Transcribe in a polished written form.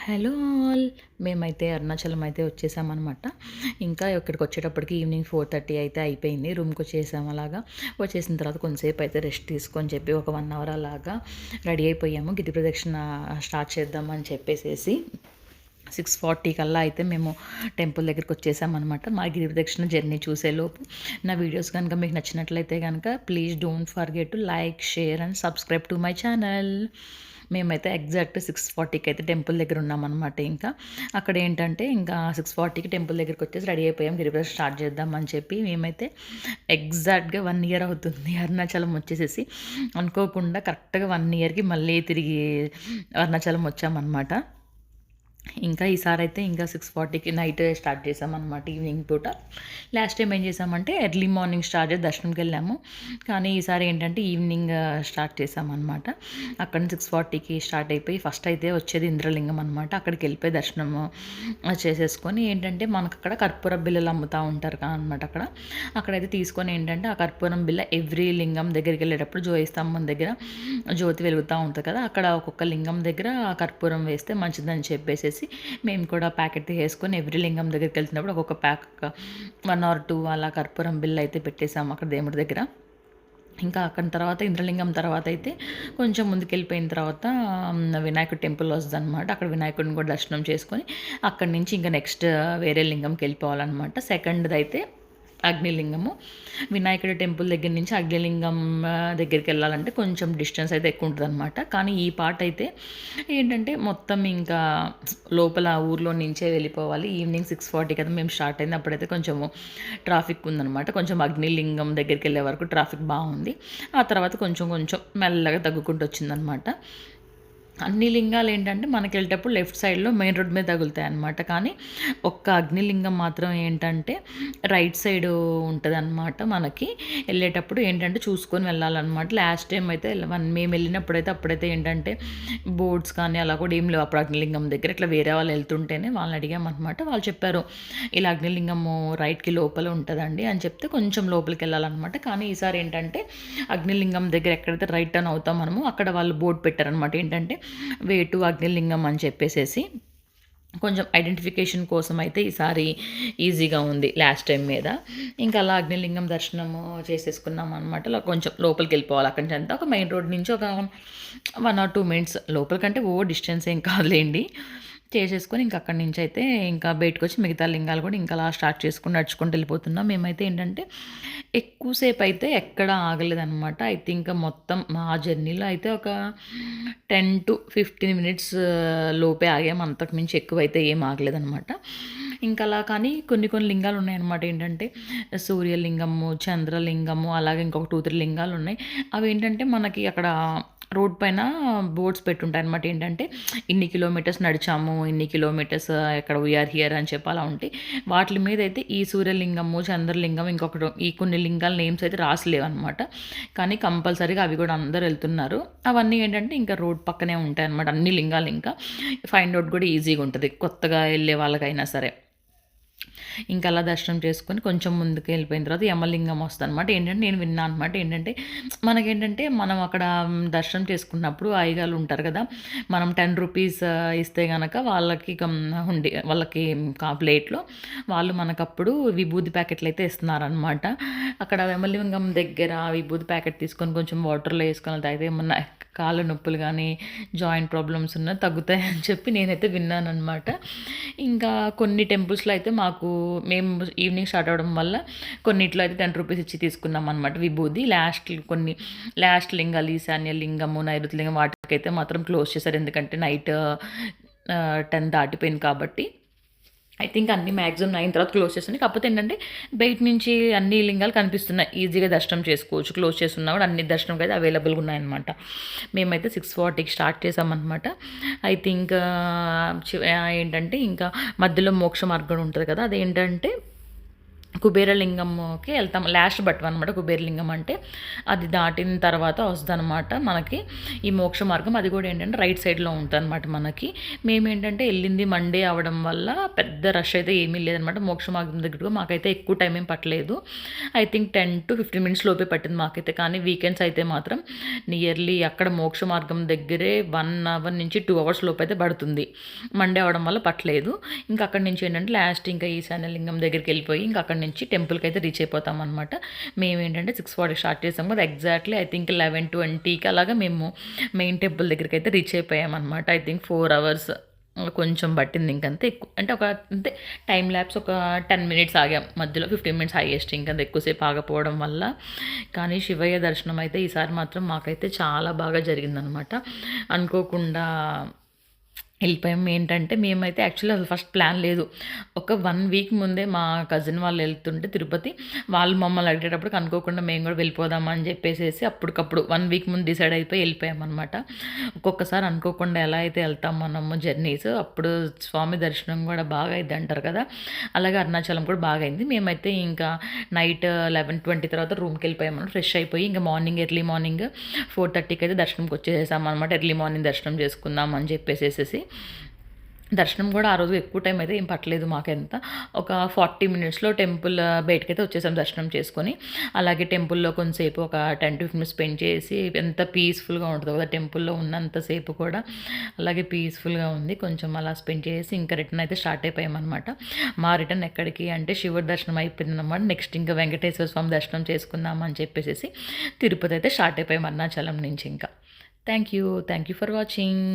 Hello all మేమైతే అరుణాచలం అయితే వచ్చేసామన్నమాట. ఇంకా ఇక్కడికి వచ్చేటప్పటికి ఈవినింగ్ 4:30 అయితే అయిపోయింది. రూమ్కి వచ్చేసాము. అలాగా వచ్చేసిన తర్వాత కొంతసేపు అయితే రెస్ట్ తీసుకొని చెప్పి ఒక 1 అవర్ అలాగా రెడీ అయిపోయాము. గిరి ప్రదక్షిణ స్టార్ట్ చేద్దామని చెప్పేసేసి 6:40 కల్లా అయితే మేము టెంపుల్ దగ్గరికి వచ్చేసామన్నమాట. మా గిరి ప్రదక్షిణ జర్నీ చూసేలోపు నా వీడియోస్ కనుక మీకు నచ్చినట్లయితే కనుక please don't forget to like, share and subscribe to my channel. మేమైతే ఎగ్జాక్ట్ 6:40కి అయితే టెంపుల్ దగ్గర ఉన్నామన్నమాట. ఇంకా అక్కడ ఏంటంటే ఇంకా 6:40కి టెంపుల్ దగ్గరికి వచ్చేసి రెడీ అయిపోయాం. గిరి ప్రదక్షిణ స్టార్ట్ చేద్దామని చెప్పి మేమైతే ఎగ్జాక్ట్గా 1 ఇయర్ అవుతుంది అరుణాచలం వచ్చేసేసి. అనుకోకుండా కరెక్ట్గా 1 ఇయర్కి మళ్ళీ తిరిగి అరుణాచలం వచ్చామన్నమాట. ఇంకా ఈసారి అయితే ఇంకా 6:40కి నైట్ స్టార్ట్ చేసామన్నమాట, ఈవినింగ్ పూట. లాస్ట్ టైం ఏం చేసామంటే ఎర్లీ మార్నింగ్ స్టార్ట్ చేసి దర్శనంకి వెళ్ళాము. కానీ ఈసారి ఏంటంటే ఈవినింగ్ స్టార్ట్ చేసామన్నమాట. అక్కడ 6:40కి స్టార్ట్ అయిపోయి ఫస్ట్ అయితే వచ్చేది ఇంద్రలింగం అనమాట. అక్కడికి వెళ్ళిపోయి దర్శనం చేసేసుకొని ఏంటంటే మనకు అక్కడ కర్పూర బిళ్ళలు అమ్ముతూ ఉంటారు అనమాట. అక్కడైతే తీసుకొని ఏంటంటే ఆ కర్పూరం బిళ్ళ ఎవ్రీ లింగం దగ్గరికి వెళ్ళేటప్పుడు జ్యోతి స్తంభం దగ్గర జ్యోతి వెలుగుతూ ఉంటుంది కదా, అక్కడ ఒక్కొక్క లింగం దగ్గర కర్పూరం వేస్తే మంచిదని చెప్పేసి మేము కూడా ప్యాకెట్ వేసుకొని ఎవ్రీ లింగం దగ్గరికి వెళ్తున్నప్పుడు ఒక్కొక్క ప్యాక్ 1 or 2 అలా కర్పూరం బిల్ అయితే పెట్టేసాము అక్కడ దేవుడి దగ్గర. ఇంకా అక్కడ తర్వాత ఇంద్రలింగం తర్వాత అయితే కొంచెం ముందుకెళ్ళిపోయిన తర్వాత వినాయకుడి టెంపుల్ వస్తుంది అనమాట. అక్కడ వినాయకుడిని కూడా దర్శనం చేసుకొని అక్కడి నుంచి ఇంకా నెక్స్ట్ వేరే లింగంకి వెళ్ళిపోవాలన్నమాట. సెకండ్ది అయితే అగ్నిలింగము. వినాయకుడి టెంపుల్ దగ్గర నుంచి అగ్నిలింగం దగ్గరికి వెళ్ళాలంటే కొంచెం డిస్టెన్స్ అయితే ఎక్కువ ఉంటుంది అనమాట. కానీ ఈ పార్ట్ అయితే ఏంటంటే మొత్తం ఇంకా లోపల ఊర్లో నుంచే వెళ్ళిపోవాలి. ఈవినింగ్ 6:40 కదా మేము స్టార్ట్ అయింది. అప్పుడైతే కొంచెము ట్రాఫిక్ ఉందనమాట. కొంచెం అగ్నిలింగం దగ్గరికి వెళ్ళే వరకు ట్రాఫిక్ బాగుంది. ఆ తర్వాత కొంచెం కొంచెం మెల్లగా తగ్గుకుంటూ వచ్చిందనమాట. అన్ని లింగాలు ఏంటంటే మనకి వెళ్ళేటప్పుడు లెఫ్ట్ సైడ్లో మెయిన్ రోడ్ మీద తగులుతాయి అన్నమాట. కానీ ఒక్క అగ్నిలింగం మాత్రం ఏంటంటే రైట్ సైడ్ ఉంటుంది అనమాట. మనకి వెళ్ళేటప్పుడు ఏంటంటే చూసుకొని వెళ్ళాలన్నమాట. లాస్ట్ టైం అయితే మేము వెళ్ళినప్పుడైతే అప్పుడైతే ఏంటంటే బోర్డ్స్ కానీ అలా కూడా ఏం లేవు అప్పుడు అగ్నిలింగం దగ్గర. ఇట్లా వేరే వాళ్ళు వెళ్తుంటేనే వాళ్ళని అడిగామన్నమాట. వాళ్ళు చెప్పారు ఇలా అగ్నిలింగము రైట్కి లోపల ఉంటుందండి అని చెప్తే కొంచెం లోపలికి వెళ్ళాలన్నమాట. కానీ ఈసారి ఏంటంటే అగ్నిలింగం దగ్గర ఎక్కడైతే రైట్ టర్న్ అవుతాం మనము అక్కడ వాళ్ళు బోర్డు పెట్టారనమాట. ఏంటంటే వే టు అగ్నిలింగం అని చెప్పేసేసి కొంచెం ఐడెంటిఫికేషన్ కోసం అయితే ఈసారి ఈజీగా ఉంది లాస్ట్ టైం మీద. ఇంకా అలా అగ్నిలింగం దర్శనము చేసేసుకున్నాం అనమాట. అలా కొంచెం లోపలికి వెళ్ళిపోవాలి. అక్కడి నుంచి అంతా ఒక మెయిన్ రోడ్ నుంచి ఒక 1 or 2 minutes లోపలికంటే డిస్టెన్స్ ఏం కాదులేండి. చేసేసుకొని ఇంకా అక్కడి నుంచి అయితే ఇంకా బయటకు వచ్చి మిగతా లింగాలు కూడా ఇంకా అలా స్టార్ట్ చేసుకుని నడుచుకుంటూ వెళ్ళిపోతున్నాం. మేమైతే ఏంటంటే ఎక్కువసేపు అయితే ఎక్కడ ఆగలేదన్నమాట. ఐ థింక్ మొత్తం మా జర్నీలో అయితే ఒక 10 to 15 minutes లోపే ఆగాము. అంతకు మించి ఎక్కువైతే ఏం ఆగలేదన్నమాట. ఇంకా అలా కానీ కొన్ని కొన్ని లింగాలు ఉన్నాయన్నమాట. ఏంటంటే సూర్యలింగము, చంద్రలింగము, అలాగే ఇంకొక 2-3 లింగాలు ఉన్నాయి. అవి ఏంటంటే మనకి అక్కడ రోడ్ పైన బోర్డ్స్ పెట్టుంటాయి అనమాట. ఏంటంటే ఇన్ని కిలోమీటర్స్ నడిచాము, ఇన్ని కిలోమీటర్స్ ఎక్కడ వీఆర్ హియర్ అని చెప్పి అలా ఉంటాయి. వాటి మీద అయితే ఈ సూర్యలింగము, చంద్రలింగం, ఇంకొకటి ఈ కొన్ని లింగాల నేమ్స్ అయితే రాసలేవు అనమాట. కానీ కంపల్సరీగా అవి కూడా అందరూ వెళ్తున్నారు. అవన్నీ ఏంటంటే ఇంకా రోడ్ పక్కనే ఉంటాయి అనమాట అన్ని లింగాలు. ఇంకా ఫైండ్ అవుట్ కూడా ఈజీగా ఉంటుంది కొత్తగా వెళ్ళే వాళ్ళకైనా సరే. ఇంకా అలా దర్శనం చేసుకొని కొంచెం ముందుకు వెళ్ళిపోయిన తర్వాత యమలింగం వస్తుంది అనమాట. ఏంటంటే నేను విన్నాను అనమాట. ఏంటంటే మనకేంటంటే మనం అక్కడ దర్శనం చేసుకున్నప్పుడు అయ్యగారు ఉంటారు కదా, మనం 10 రూపీస్ ఇస్తే కనుక వాళ్ళకి హుండి వాళ్ళకి ప్లేట్లో వాళ్ళు మనకప్పుడు విభూది ప్యాకెట్లు అయితే ఇస్తున్నారనమాట. అక్కడ యమలింగం దగ్గర విభూది ప్యాకెట్ తీసుకొని కొంచెం వాటర్లో వేసుకొని తాగితే ఏమన్నా కాళ్ళ నొప్పులు కానీ జాయింట్ ప్రాబ్లమ్స్ ఉన్నా తగ్గుతాయని చెప్పి నేనైతే విన్నానమాట. ఇంకా కొన్ని టెంపుల్స్లో అయితే మాకు మేము ఈవినింగ్ స్టార్ట్ అవ్వడం వల్ల కొన్నిట్లో అయితే 10 రూపీస్ ఇచ్చి తీసుకున్నాం అనమాట విభూది. లాస్ట్ లింగాలు ఈశాన్య లింగము, నైరుతి లింగం వాటికైతే మాత్రం క్లోజ్ చేశారు. ఎందుకంటే నైట్ 10 దాటిపోయింది కాబట్టి. ఐ థింక్ అన్ని మ్యాక్సిమం 9 తర్వాత క్లోజ్ చేస్తున్నాయి. కాకపోతే ఏంటంటే బయట నుంచి అన్ని లింగాలు కనిపిస్తున్నాయి, ఈజీగా దర్శనం చేసుకోవచ్చు. క్లోజ్ చేస్తున్నా కూడా అన్ని దర్శనంకి అయితే అవైలబుల్గా ఉన్నాయన్నమాట. మేమైతే 6:40కి స్టార్ట్ చేసామన్నమాట. ఐ థింక్ ఏంటంటే ఇంకా మధ్యలో మోక్ష మార్గం ఉంటుంది కదా, అదేంటంటే కుబేరలింగంకి వెళ్తాం. లాస్ట్ బట్టు అనమాట కుబేరలింగం అంటే. అది దాటిన తర్వాత వస్తుందనమాట మనకి ఈ మోక్ష మార్గం. అది కూడా ఏంటంటే రైట్ సైడ్లో ఉంటుందన్నమాట మనకి. మేమేంటంటే వెళ్ళింది మండే అవ్వడం వల్ల పెద్ద రష్ అయితే ఏమీ లేదనమాట. మోక్ష మార్గం దగ్గర మాకైతే ఎక్కువ టైం ఏం పట్టలేదు. ఐ థింక్ 10 to 15 minutes లోపే పట్టింది మాకైతే. కానీ వీకెండ్స్ అయితే మాత్రం నియర్లీ అక్కడ మోక్ష మార్గం దగ్గరే 1 hour నుంచి 2 hours లోపు అయితే పడుతుంది. మండే అవడం వల్ల పట్టలేదు. ఇంకా అక్కడి నుంచి ఏంటంటే లాస్ట్ ఇంకా ఈశాన్యలింగం దగ్గరికి వెళ్ళిపోయి ఇంకా అక్కడి నుంచి టెంపుల్కి అయితే రీచ్ అయిపోతాం అనమాట. మేము ఏంటంటే 6:40 స్టార్ట్ చేసాం కదా, ఎగ్జాక్ట్లీ ఐ థింక్ 11:20కి అలాగా మేము మెయిన్ టెంపుల్ దగ్గరికి అయితే రీచ్ అయిపోయామన్నమాట. ఐ థింక్ 4 hours కొంచెం పట్టింది. ఇంకంతే ఎక్కువ అంటే ఒక అంతే టైం ల్యాబ్స్ ఒక 10 minutes ఆగాం మధ్యలో. 15 minutes హైయెస్ట్, ఇంకంత ఎక్కువసేపు ఆగపోవడం వల్ల. కానీ శివయ్య దర్శనం అయితే ఈసారి మాత్రం మాకైతే చాలా బాగా జరిగిందనమాట. అనుకోకుండా వెళ్ళిపోయాం. ఏంటంటే మేమైతే యాక్చువల్లీ అసలు ఫస్ట్ ప్లాన్ లేదు. ఒక 1 week ముందే మా కజిన్ వాళ్ళు వెళ్తుంటే తిరుపతి, వాళ్ళు మమ్మల్ని అడిగేటప్పుడు అనుకోకుండా మేము కూడా వెళ్ళిపోదామని చెప్పేసి అప్పటికప్పుడు 1 week ముందు డిసైడ్ అయిపోయి వెళ్ళిపోయామన్నమాట. ఒక్కొక్కసారి అనుకోకుండా ఎలా అయితే వెళ్తాం మనము జర్నీస్, అప్పుడు స్వామి దర్శనం కూడా బాగా అయింది అంటారు కదా, అలాగే అరుణాచలం కూడా బాగా అయింది. మేమైతే ఇంకా నైట్ 11:20 తర్వాత రూమ్కి వెళ్ళిపోయామన్నమాట. ఫ్రెష్ అయిపోయి ఇంకా ఎర్లీ మార్నింగ్ 4:30కి అయితే దర్శనంకి వచ్చేసామన్నమాట. ఎర్లీ మార్నింగ్ దర్శనం చేసుకుందాం అని చెప్పేసి. దర్శనం కూడా ఆ రోజు ఎక్కువ టైం అయితే ఏం పట్టలేదు మాకెంత. ఒక 40 minutesలో టెంపుల్ బయటకైతే వచ్చేసాం దర్శనం చేసుకొని. అలాగే టెంపుల్లో కొంతసేపు ఒక 10 to 15 minutes స్పెండ్ చేసి, ఎంత పీస్ఫుల్గా ఉంటుందో కదా టెంపుల్లో ఉన్నంతసేపు కూడా, అలాగే పీస్ఫుల్గా ఉంది. కొంచెం అలా స్పెండ్ చేసి ఇంకా రిటర్న్ అయితే స్టార్ట్ అయిపోయామన్నమాట. మా రిటర్న్ ఎక్కడికి అంటే శివుడి దర్శనం అయిపోయిందన్నమాట. నెక్స్ట్ ఇంకా వెంకటేశ్వర స్వామి దర్శనం చేసుకుందాం అని చెప్పేసి తిరుపతి అయితే స్టార్ట్ అయిపోయాం అరుణాచలం నుంచి ఇంకా. Thank you for watching.